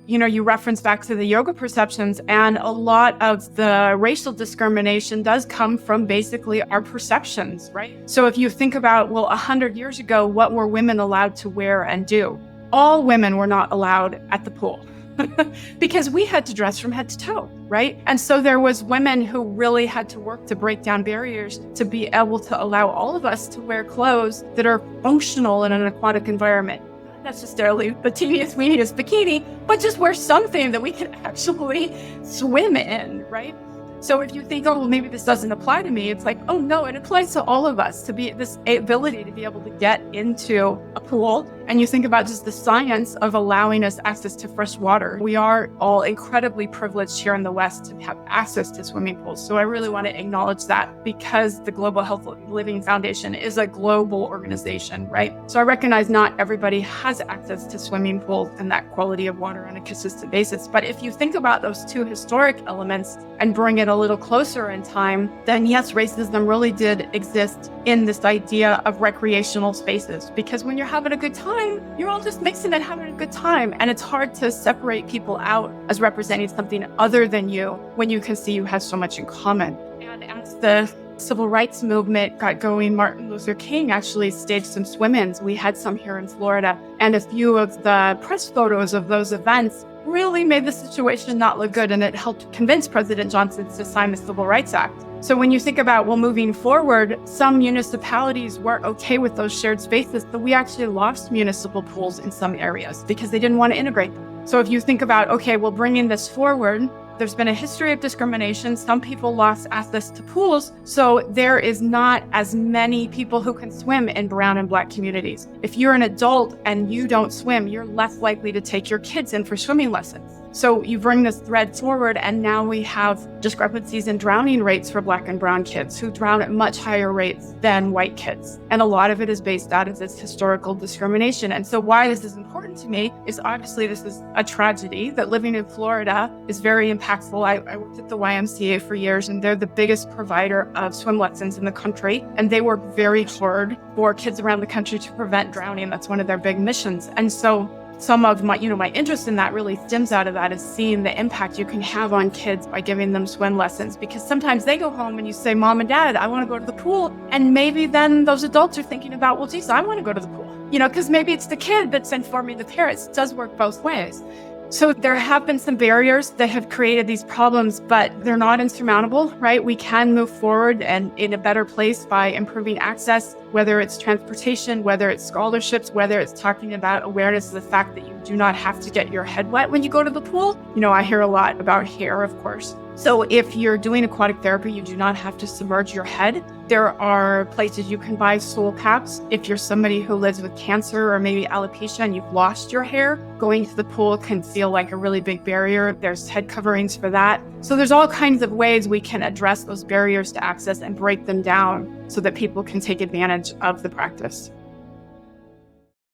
you reference back to the yoga perceptions, and a lot of the racial discrimination does come from basically our perceptions, right? So if you think about, 100 years ago, what were women allowed to wear and do? All women were not allowed at the pool because we had to dress from head to toe, right? And so there was women who really had to work to break down barriers to be able to allow all of us to wear clothes that are functional in an aquatic environment. Not necessarily the teeniest, weeniest bikini, but just wear something that we can actually swim in, right? So if you think, maybe this doesn't apply to me, it's like, oh no, it applies to all of us, to be this ability to be able to get into a pool. And you think about just the science of allowing us access to fresh water. We are all incredibly privileged here in the West to have access to swimming pools. So I really want to acknowledge that, because the Global Health Living Foundation is a global organization, right? So I recognize not everybody has access to swimming pools and that quality of water on a consistent basis. But if you think about those two historic elements and bring it a little closer in time, then yes, racism really did exist in this idea of recreational spaces. Because when you're having a good time, you're all just mixing and having a good time. And it's hard to separate people out as representing something other than you when you can see you have so much in common. And as the civil rights movement got going, Martin Luther King actually staged some swim-ins. We had some here in Florida. And a few of the press photos of those events really made the situation not look good, and it helped convince President Johnson to sign the Civil Rights Act. So when you think about, moving forward, some municipalities weren't okay with those shared spaces, but we actually lost municipal pools in some areas because they didn't want to integrate them. So if you think about, bringing this forward, there's been a history of discrimination. Some people lost access to pools, so there is not as many people who can swim in brown and Black communities. If you're an adult and you don't swim, you're less likely to take your kids in for swimming lessons. So you bring this thread forward, and now we have discrepancies in drowning rates for Black and brown kids who drown at much higher rates than white kids. And a lot of it is based out of this historical discrimination. And so why this is important to me is obviously this is a tragedy that living in Florida is very impactful. I worked at the YMCA for years, and they're the biggest provider of swim lessons in the country. And they work very hard for kids around the country to prevent drowning. That's one of their big missions. And so some of my, my interest in that really stems out of that, is seeing the impact you can have on kids by giving them swim lessons. Because sometimes they go home and you say, Mom and Dad, I want to go to the pool. And maybe then those adults are thinking about, geez, I want to go to the pool. Because maybe it's the kid that's informing the parents. It does work both ways. So there have been some barriers that have created these problems, but they're not insurmountable, right? We can move forward and in a better place by improving access, whether it's transportation, whether it's scholarships, whether it's talking about awareness of the fact that you do not have to get your head wet when you go to the pool. I hear a lot about hair, of course. So if you're doing aquatic therapy, you do not have to submerge your head. There are places you can buy soul caps. If you're somebody who lives with cancer or maybe alopecia and you've lost your hair, going to the pool can feel like a really big barrier. There's head coverings for that. So there's all kinds of ways we can address those barriers to access and break them down so that people can take advantage of the practice.